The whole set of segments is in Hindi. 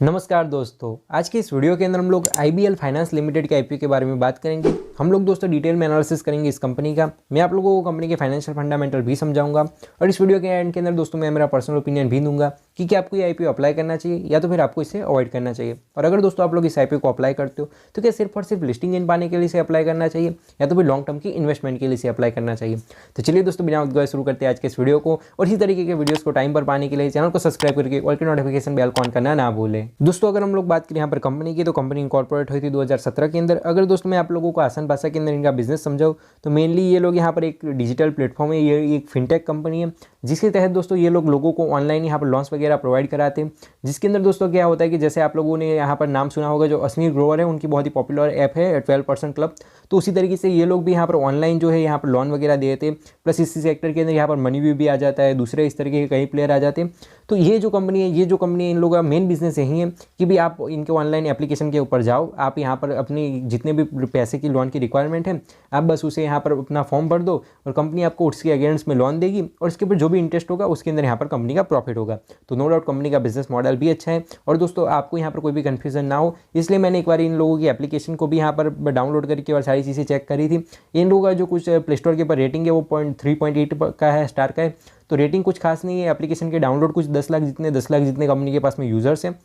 नमस्कार दोस्तों, आज की इस वीडियो के अंदर हम लोग आईबीएल फाइनेंस लिमिटेड के आईपीओ के बारे में बात करेंगे। हम लोग दोस्तों डिटेल में एनालिसिस करेंगे इस कंपनी का। मैं आप लोगों को कंपनी के फाइनेंशियल फंडामेंटल भी समझाऊंगा और इस वीडियो के एंड के अंदर दोस्तों मैं मेरा पर्सनल ओपिनियन भी दूंगा कि क्या आपको ये आईपीओ अप्लाई करना चाहिए या तो फिर आपको इसे अवॉइड करना चाहिए। और अगर दोस्तों आप लोग इस आईपीओ को अप्लाई करते हो तो क्या सिर्फ और सिर्फ लिस्टिंग इन पाने के लिए इसे अप्लाई करना चाहिए या तो फिर लॉन्ग टर्म की इन्वेस्टमेंट के लिए इसे अप्लाई करना चाहिए। तो चलिए दोस्तों बिना उद्गय शुरू करते हैं आज के इस वीडियो को। और इसी तरीके के वीडियोस को टाइम पर पाने के लिए चैनल को सब्सक्राइब करके ऑल की नोटिफिकेशन बेल ऑन करना ना भूलें। दोस्तों अगर हम लोग बात करें यहाँ पर कंपनी की, तो कंपनी इनकॉर्पोरेट हुई थी 2017 के अंदर। अगर दोस्तों मैं आप लोगों को आसान भाषा के अंदर इनका बिजनेस समझाऊँ तो मेनली ये लोग यहाँ पर एक डिजिटल प्लेटफॉर्म है, ये एक फिनटेक कंपनी है जिसके तहत दोस्तों ये लोगों को ऑनलाइन यहाँ पर लॉन्च वगैरह प्रोवाइड कराते हैं। जिसके अंदर दोस्तों क्या होता है कि जैसे आप लोगों ने यहाँ पर नाम सुना होगा, जो अश्मीर ग्रोवर है उनकी बहुत ही पॉपुलर ऐप है 12% क्लब। तो उसी तरीके से ये लोग भी यहाँ पर ऑनलाइन जो है यहाँ पर लोन वगैरह देते हैं। प्लस इसी सेक्टर के अंदर यहाँ पर मनी भी आ जाता है, दूसरे इस तरीके के कई प्लेयर आ जाते हैं। तो ये जो कंपनी है इन लोगों का मेन बिजनेस यही है कि भी आप इनके ऑनलाइन एप्लीकेशन के ऊपर जाओ, आप यहाँ पर अपनी जितने भी पैसे की लोन की रिक्वायरमेंट है आप बस उसे यहाँ पर अपना फॉर्म भर दो और कंपनी आपको उसके अगेंस्ट में लोन देगी और इसके ऊपर जो भी इंटरेस्ट होगा उसके अंदर यहाँ पर कंपनी का प्रॉफिट होगा। तो नो डाउट कंपनी का बिजनेस मॉडल भी अच्छा है। और दोस्तों आपको यहाँ पर कोई भी कन्फ्यूजन ना हो इसलिए मैंने एक बार इन लोगों की एप्लीकेशन को भी यहाँ पर डाउनलोड करके और सारी चीज़ें चेक करी थी। इन लोगों का जो कुछ प्ले स्टोर के ऊपर रेटिंग है वो 3.8 का है, स्टार का है। तो रेटिंग कुछ खास नहीं है। एप्लीकेशन के डाउनलोड कुछ 10 लाख जितने कंपनी के पास में यूजर्स हैं,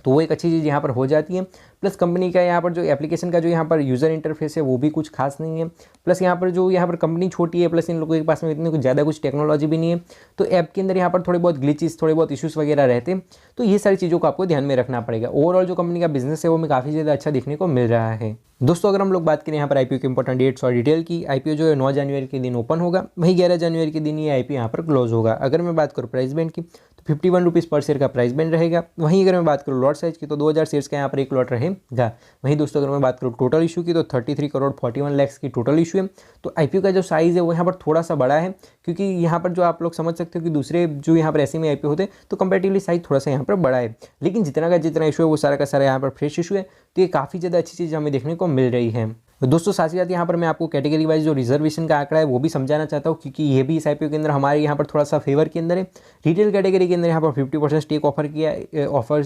तो वो एक अच्छी चीज़ यहाँ पर हो जाती है। प्लस कंपनी का यहाँ पर जो एप्लीकेशन का जो यहाँ पर यूज़र इंटरफेस है वो भी कुछ खास नहीं है। प्लस यहाँ पर जो यहाँ पर कंपनी छोटी है, प्लस इन लोगों के पास में इतनी कुछ ज़्यादा कुछ टेक्नोलॉजी भी नहीं है। तो ऐप के अंदर यहाँ पर थोड़े बहुत ग्लिचेस, थोड़े बहुत इश्यूज़ वगैरह रहते हैं। तो ये सारी चीज़ों को आपको ध्यान में रखना पड़ेगा। ओवरऑल जो कंपनी का बिजनेस है वो में काफ़ी ज़्यादा अच्छा देखने को मिल रहा है। दोस्तों अगर हम लोग बात करें यहाँ पर आईपीओ के इंपॉर्टेंट डेट्स और डिटेल की, आईपीओ जो है 9 जनवरी के दिन ओपन होगा, वहीं 11 जनवरी के दिन ये आईपीओ यहाँ पर क्लोज होगा। अगर मैं बात करूँ प्राइस बैंड की तो 51 रुपीज़ पर शेयर का प्राइस बैंड रहेगा। वहीं अगर मैं बात करूँ लॉट साइज की तो 2000 शेयर्स का यहाँ पर एक लॉट रहेगा। वहीं दोस्तों अगर मैं बात करूँ टोटल इशू की तो 33 करोड़ 41 लाख की टोटल इशू है। तो आईपीओ का जो साइज़ है वो यहाँ पर थोड़ा सा बड़ा है, क्योंकि यहाँ पर जो आप लोग समझ सकते हो कि दूसरे जो यहाँ पर ऐसे में आईपीओ होते हैं तो कंपेरेटिवली साइज थोड़ा सा यहाँ पर बड़ा है। लेकिन जितना इशू है वो सारा का सारा यहाँ पर फ्रेश इशू है। तो ये काफ़ी ज़्यादा अच्छी चीज़ हमें देखने को मिल रही है। दोस्तों साथ ही साथ यहाँ पर मैं आपको कैटेगरी वाइज जो रिजर्वेशन का आंकड़ा है वो भी समझाना चाहता हूँ, क्योंकि ये भी इस आईपीओ के अंदर हमारे यहाँ पर थोड़ा सा फेवर के अंदर है। रिटेल कैटेगरी के अंदर यहाँ पर 50% स्टेक ऑफर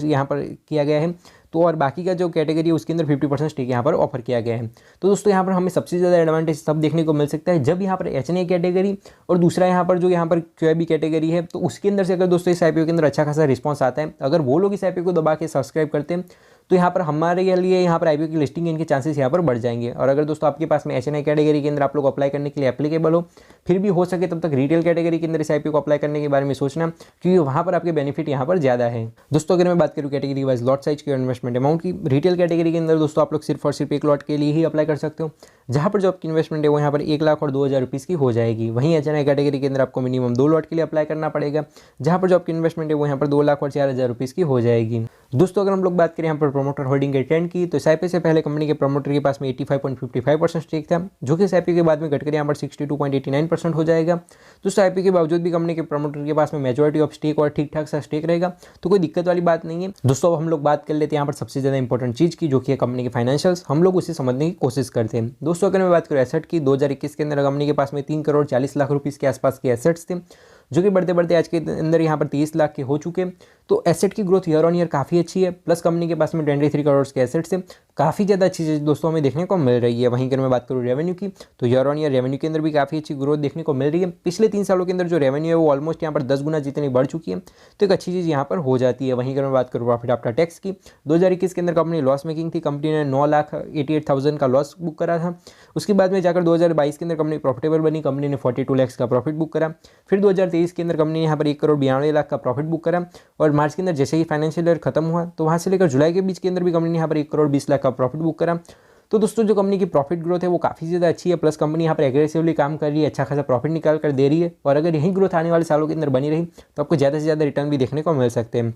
यहाँ पर किया गया है। तो और बाकी का जो कैटेगरी है उसके अंदर 50% स्टेक यहाँ पर ऑफर किया गया है। तो दोस्तों यहाँ पर हमें सबसे ज़्यादा एडवांटेज तब देखने को मिल सकता है जब यहाँ पर एचएनए कैटेगरी और दूसरा यहाँ पर जो यहाँ पर क्यूआईबी कैटेगरी है, तो उसके अंदर से अगर दोस्तों इस आईपीओ के अंदर अच्छा खासा रिस्पॉन्स आता है, अगर वो लोग इस आईपीओ को दबा के सब्सक्राइब करते हैं तो यहाँ पर हमारे लिए यहाँ पर आईपीओ की लिस्टिंग इनके चांसेस यहाँ पर बढ़ जाएंगे। और अगर दोस्तों आपके पास में एचएनआई कैटेगरी के अंदर आप लोग अप्लाई करने के लिए एप्लीकेबल हो, फिर भी हो सके तब तक रिटेल कैटेगरी के अंदर इस आईपीओ को अप्लाई करने के बारे में सोचना, क्योंकि वहाँ पर आपके बेनिफिट यहाँ पर ज़्यादा है। दोस्तों अगर मैं बात करूँ कैटेगरी वाइज लॉट साइज की और इन्वेस्टमेंट अमाउंट की, रिटेल कैटेगरी के अंदर दोस्तों आप लोग सिर्फ और सिर्फ एक लॉट के लिए ही अप्लाई कर सकते हो, जहाँ पर जो आपकी इन्वेस्टमेंट है वो यहाँ पर 1 लाख और 2000 रुपीज़ की हो जाएगी। वहीं एचएनआई कैटेगरी के अंदर आपको मिनिमम 2 लॉट के लिए अप्लाई करना पड़ेगा, जहाँ पर जो आपकी इन्वेस्टमेंट है वो यहाँ पर 2 लाख और 4000 रुपीज़ की हो जाएगी। दोस्तों अगर हम लोग बात करें यहाँ पर प्रमोटर होल्डिंग के ट्रेंड की, तो इस आईपीओ से पहले कंपनी के प्रमोटर के पास में 85.55% स्टेक था, जो कि इस आईपीओ के बाद में घटकर यहाँ पर 62.89% हो जाएगा। तो इस आईपीओ के बावजूद भी कंपनी के प्रमोटर के पास में मेजॉरिटी ऑफ स्टेक और ठीक ठाक सा स्टेक रहेगा, तो कोई दिक्कत वाली बात नहीं है। दोस्तों अब हम लोग बात कर लेते हैं यहाँ पर सबसे ज़्यादा इंपॉर्टेंट चीज़ की, जो कि है कंपनी के फाइनेंशियल्स। हम लोग उसे समझने की कोशिश करते हैं। दोस्तों अगर मैं बात करूँ एसेट की, 2021 के अंदर कंपनी के पास में 3 करोड़ 40 लाख रुपीज़ के आसपास के एसेट्स थे, जो कि बढ़ते बढ़ते आज के अंदर यहाँ पर 30 लाख के हो चुके हैं। तो एसेट की ग्रोथ ईयर ऑन ईयर काफ़ी अच्छी है। प्लस कंपनी के पास में 23 करोड़ के एसेट्स हैं, काफ़ी ज़्यादा अच्छी चीज़ दोस्तों हमें देखने को मिल रही है। वहीं अगर मैं बात करूँ रेवेन्यू की, तो ईयर ऑन ईयर रेवेन्यू के अंदर भी काफ़ी अच्छी ग्रोथ देखने को मिल रही है। पिछले 3 सालों के अंदर जो रेवेन्यू है वो ऑलमोस्ट यहाँ पर 10 गुना जितनी बढ़ चुकी है, तो एक अच्छी चीज़ यहाँ पर हो जाती है। वहीं अगर मैं बात करूँ प्रॉफिट आफ्टर टैक्स की, 2021 के अंदर कंपनी लॉस मेकिंग थी, कंपनी ने 9,88,000 का लॉस बुक करा था। उसके बाद में जाकर 2022 के अंदर कंपनी प्रॉफिटेबल बनी, कंपनी ने 42 लाख का प्रॉफिट बुक करा। फिर 2023 के अंदर कंपनी ने यहाँ पर 1 करोड़ 92 लाख का प्रॉफिट बुक करा। और मार्च के अंदर जैसे ही फाइनेंशियल ईयर खत्म हुआ तो वहाँ से लेकर जुलाई के बीच के अंदर भी कंपनी ने यहाँ पर 1 करोड़ 20 लाख का प्रॉफिट बुक करा। तो दोस्तों जो कंपनी की प्रॉफिट ग्रोथ है वो काफ़ी ज़्यादा अच्छी है। प्लस कंपनी यहाँ पर एग्रेसिवली काम कर रही है, अच्छा खासा प्रॉफिट निकाल कर दे रही है। और अगर यही ग्रोथ आने वाले सालों के अंदर बनी रही तो आपको ज़्यादा से ज़्यादा रिटर्न भी देखने को मिल सकते हैं।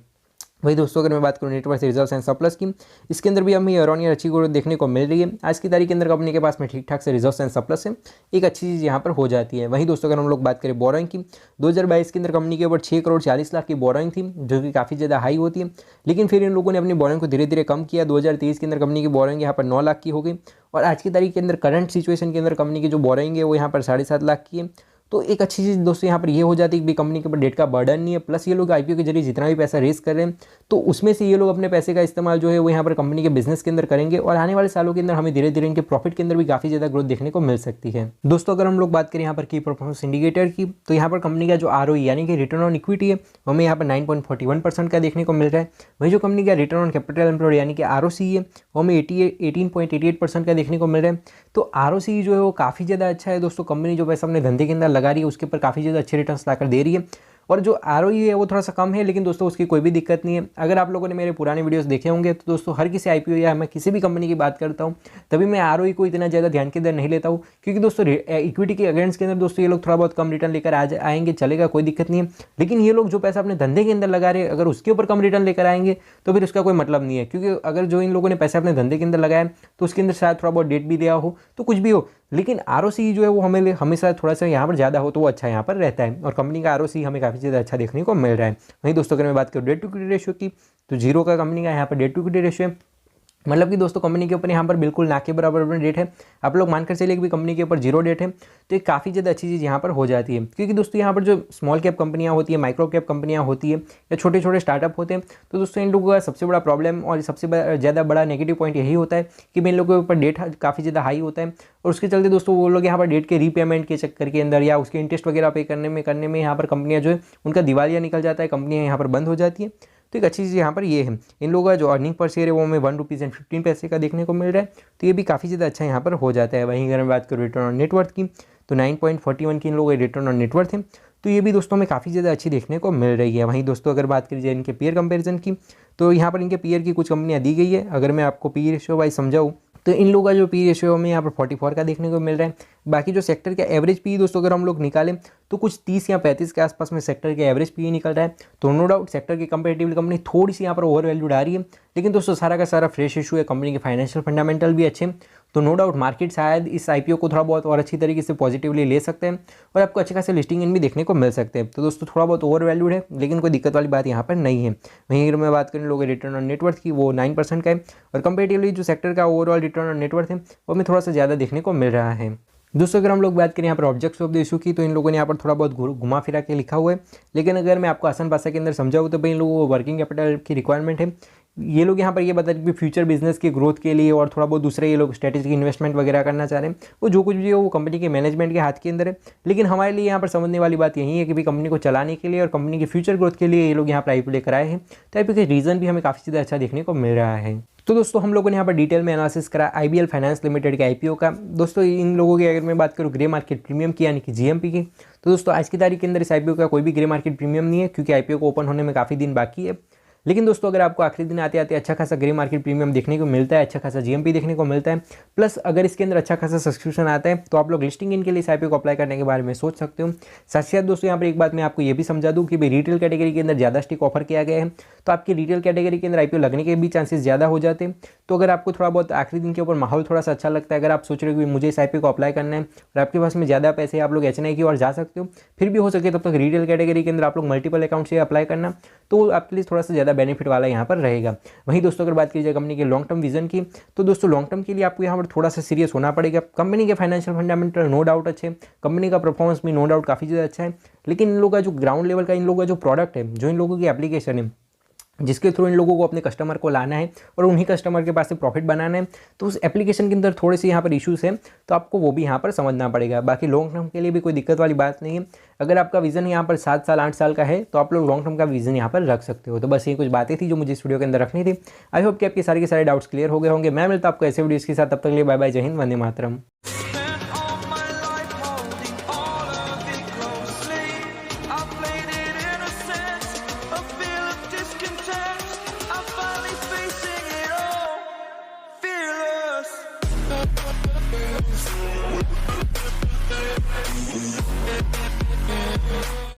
वही दोस्तों अगर मैं बात करूँ नेटवर्थ रिजर्व्स एंड सरप्लस की, इसके अंदर भी हमें ईयर ऑन ईयर अच्छी ग्रोथ देखने को मिल रही है। आज की तारीख के अंदर कंपनी के पास में ठीक ठाक से रिजर्व्स एंड सरप्लस है, एक अच्छी चीज़ यहाँ पर हो जाती है। वहीं दोस्तों अगर हम लोग बात करें बोरोइंग की, 2022 के अंदर कंपनी के ऊपर 6 करोड़ 40 लाख की बोरोइंग थी, जो कि काफ़ी ज़्यादा हाई होती है। लेकिन फिर इन लोगों ने अपनी बोरोइंग को धीरे धीरे कम किया। 2023 के अंदर कंपनी की बोरोइंग यहाँ पर 9 लाख की हो गई, और आज की तारीख के अंदर करंट सिचुएशन के अंदर कंपनी की जो बोरोइंग है वो यहाँ पर 7.5 लाख की है। तो एक अच्छी चीज़ दोस्तों यहाँ पर ये हो जाती है कि कंपनी के ऊपर डेट का बर्डन नहीं है। प्लस ये लोग आईपीओ के जरिए जितना भी पैसा रेस कर रहे हैं तो उसमें से ये लोग अपने पैसे का इस्तेमाल जो है वो यहाँ पर कंपनी के बिजनेस के अंदर करेंगे और आने वाले सालों के अंदर हमें धीरे धीरे इनके प्रॉफिट के अंदर भी काफ़ी ज़्यादा ग्रोथ देखने को मिल सकती है। दोस्तों अगर हम लोग बात करें यहाँ पर की परफॉर्मेंस इंडिकेटर की, तो यहाँ पर कंपनी का जो ROE यानी कि रिटर्न ऑन इक्विटी है वो हमें यहाँ पर 9.41% का देखने को मिल रहा है। वही जो कंपनी का रिटर्न ऑन कैपिटल एम्प्लॉयड यानी कि ROCE है वो हमें 18.88% का देखने को मिल रहा है। तो ROCE जो है वो काफ़ी ज़्यादा अच्छा है दोस्तों। कंपनी जो पैसा अपने धंधे के अंदर लगा रही है उसके ऊपर काफ़ी ज़्यादा अच्छे रिटर्न्स लाकर दे रही है। और जो ROE है वो थोड़ा सा कम है, लेकिन दोस्तों उसकी कोई भी दिक्कत नहीं है। अगर आप लोगों ने मेरे पुराने वीडियोस देखे होंगे तो दोस्तों हर किसी IPO या मैं किसी भी कंपनी की बात करता हूँ तभी मैं ROE को इतना ज़्यादा ध्यान के अंदर नहीं लेता हूँ, क्योंकि दोस्तों इक्विटी के अगेंस्ट के अंदर दोस्तों ये लोग थोड़ा बहुत कम रिटर्न लेकर आएंगे, चलेगा, कोई दिक्कत नहीं है। लेकिन ये लोग जो पैसा अपने धंधे के अंदर लगा रहे हैं अगर उसके ऊपर कम रिटर्न लेकर आएंगे तो फिर उसका कोई मतलब नहीं है, क्योंकि अगर जो इन लोगों ने पैसा अपने धंधे के अंदर लगाया तो उसके अंदर शायद थोड़ा बहुत डेट भी दिया हो तो कुछ भी हो, लेकिन ROCE जो है वो हमें हमेशा थोड़ा सा यहाँ पर ज़्यादा हो तो वो अच्छा यहाँ पर रहता है और कंपनी का ROCE हमें काफ़ी ज़्यादा अच्छा देखने को मिल रहा है। वहीं दोस्तों अगर मैं बात करूँ डेट टू इक्विटी रेशियो की, तो 0 का कंपनी का यहाँ पर डेट टू इक्विटी रेशियो है। मतलब कि दोस्तों कंपनी के ऊपर यहाँ पर बिल्कुल ना के बराबर में डेट है। आप लोग मानकर चलिए कि भी कंपनी के ऊपर 0 डेट है तो ये काफ़ी ज़्यादा अच्छी चीज़ यहाँ पर हो जाती है, क्योंकि दोस्तों यहाँ पर जो स्मॉल कैप कंपनियाँ होती है, माइक्रो कैप कंपनियाँ होती है या छोटे छोटे स्टार्टअप होते हैं, तो दोस्तों इन लोगों का सबसे बड़ा प्रॉब्लम और सबसे ज़्यादा बड़ा नेगेटिव पॉइंट यही होता है कि इन लोगों के ऊपर डेट काफ़ी ज़्यादा हाई होता है और उसके चलते दोस्तों वो लोग यहाँ पर डेट के रीपेमेंट के चक्कर के अंदर या उसके इंटरेस्ट वगैरह पे करने में यहाँ पर कंपनियाँ जो है उनका दिवालिया निकल जाता है, कंपनियाँ यहाँ पर बंद हो जाती है। तो एक अच्छी चीज़ यहाँ पर ये है, इन लोगों का जो अर्निंग पर शेयर है वो हमें ₹1.15 का देखने को मिल रहा है, तो ये भी काफ़ी ज़्यादा अच्छा यहाँ पर हो जाता है। वहीं अगर मैं बात करूँ रिटर्न ऑन नेटवर्थ की, तो 9.41 की इन लोगों के रिटर्न ऑन नेटवर्थ है, तो ये भी दोस्तों हमें काफ़ी ज़्यादा अच्छी देखने को मिल रही है। वहीं दोस्तों अगर बात करी जाए इनके पीयर कंपैरिजन की, तो यहाँ पर इनके पीयर की कुछ कंपनियाँ दी गई है। अगर मैं आपको पी रेशियो वाइज समझाऊँ तो इन लोगों का जो पी रेशियो हमें यहाँ पर 44 का देखने को मिल रहा है। बाकी जो सेक्टर का एवरेज पी दोस्तों अगर हम लोग निकालें तो कुछ 30 या 35 के आसपास में सेक्टर के एवरेज पी निकल रहा है। तो नो डाउट सेक्टर की कंपेरेटिवली कंपनी थोड़ी सी यहाँ पर ओवर वैल्यूड आ रही है, लेकिन दोस्तों सारा का सारा फ्रेश इशू है, कंपनी के फाइनेंशियल फंडामेंटल भी अच्छे हैं, तो नो डाउट मार्केट शायद इस IPO को थोड़ा बहुत और अच्छी तरीके से पॉजिटिवली ले सकते हैं और आपको अच्छे खासे लिस्टिंग इन भी देखने को मिल सकते हैं। तो दोस्तों थोड़ा बहुत ओवर वैल्यूड है, लेकिन कोई दिक्कत वाली बात यहाँ पर नहीं है। वहीं अगर मैं बात करें लोगों के रिटर्न ऑन नेटवर्थ की, वो 9% का है और कंपेरेटिवली जो सेक्टर का ओवरऑल रिटर्न ऑन नेटवर्थ है वो हमें थोड़ा सा ज़्यादा देखने को मिल रहा है। दोस्तों अगर हम लोग बात करें यहाँ पर ऑब्जेक्ट्स ऑफ द इशू की, तो इन लोगों ने यहाँ पर थोड़ा बहुत घुमा फिरा के लिखा हुआ है, लेकिन अगर मैं आपको आसान भाषा के अंदर समझाऊँ तो भाई इन लोगों को वर्किंग कैपिटल की रिक्वायरमेंट है। ये लोग यहाँ पर ये बता रहे कि फ्यूचर बिजनेस की ग्रोथ के लिए और थोड़ा बहुत दूसरे ये लोग स्ट्रेटेजिक इन्वेस्टमेंट वगैरह करना चाह रहे हैं, वो जो कुछ भी है वो कंपनी के मैनेजमेंट के हाथ के अंदर है। लेकिन हमारे लिए यहाँ पर समझने वाली बात यही है कि भाई कंपनी को चलाने के लिए और कंपनी के फ्यूचर ग्रोथ के लिए ये लोग यहाँ पर IPO लेकर आए हैं, तो IPO के रीज़न भी हमें काफ़ी ज़्यादा अच्छा देखने को मिल रहा है। तो दोस्तों हम लोगों ने यहाँ पर डिटेल में एनालिसिस करा IBL फाइनेंस लिमिटेड के IPO का। दोस्तों इन लोगों की अगर मैं बात करूँ ग्रे मार्केट प्रीमियम की यानी कि GMP की, तो दोस्तों आज की तारीख के अंदर इस IPO का कोई भी ग्रे मार्केट प्रीमियम नहीं है, क्योंकि IPO को ओपन होने में काफ़ी दिन बाकी है। लेकिन दोस्तों अगर आपको आखिरी दिन आते आते अच्छा खासा ग्रे मार्केट प्रीमियम देखने को मिलता है, अच्छा खासा GMP देखने को मिलता है, प्लस अगर इसके अंदर अच्छा खासा सब्सक्रिप्शन आता है, तो आप लोग लिस्टिंग इन के लिए इस IPO को अप्लाई करने के बारे में सोच सकते हो। साथ ही साथ दोस्तों यहाँ पर एक बात मैं आपको ये भी समझा दूँ कि भाई रिटेल कैटेगरी के अंदर ज़्यादा स्टिक ऑफर किया गया है, तो आपकी रिटेल कैटेगरी के अंदर IPO लगने के भी चांसेस ज़्यादा हो जाते हैं। तो अगर आपको थोड़ा बहुत आखिरी दिन के ऊपर माहौल थोड़ा सा अच्छा लगता है, अगर आप सोच रहे हो कि मुझे इस IPO को अप्लाई करना है और आपके पास में ज़्यादा पैसे आप लोग HNI की ओर जा सकते हो, फिर भी हो सके तब तक रिटेल कैटेगरी के अंदर आप लोग मल्टीपल अकाउंट से अप्लाई करना, तो आपके लिए थोड़ा सा ज़्यादा बेनिफिट वाला यहाँ पर रहेगा। वहीं दोस्तों अगर बात की जाए कंपनी के लॉन्ग टर्म विजन की, तो दोस्तों लॉन्ग टर्म के लिए आपको यहाँ पर थोड़ा सा सीरियस होना पड़ेगा। कंपनी के फाइनेंशियल फंडामेंटल नो डाउट अच्छे, कंपनी का परफॉर्मेंस भी नो डाउट काफ़ी ज़्यादा अच्छा है, लेकिन इन लोगों का जो ग्राउंड लेवल का इन लोगों का जो प्रोडक्ट है, जो इन लोगों की एप्लीकेशन है, जिसके थ्रू इन लोगों को अपने कस्टमर को लाना है और उन्हीं कस्टमर के पास से प्रॉफिट बनाना है, तो उस एप्लीकेशन के अंदर थोड़े से यहाँ पर इश्यूज हैं, तो आपको वो भी यहाँ पर समझना पड़ेगा। बाकी लॉन्ग टर्म के लिए भी कोई दिक्कत वाली बात नहीं है। अगर आपका विजन यहाँ पर 7 साल 8 साल का है, तो आप लोग लॉन्ग टर्म का विजन यहाँ पर रख सकते हो। तो बस ये कुछ बातें थी जो मुझे इस वीडियो के अंदर रखनी थी। आई होप कि आपके सारे के सारे डाउट्स क्लियर हो गए होंगे। मैं मिलता आपको ऐसे वीडियोज़ के साथ, तब तक के लिए बाय बाय, जय Hind, Vande Mataram. We'll be right back.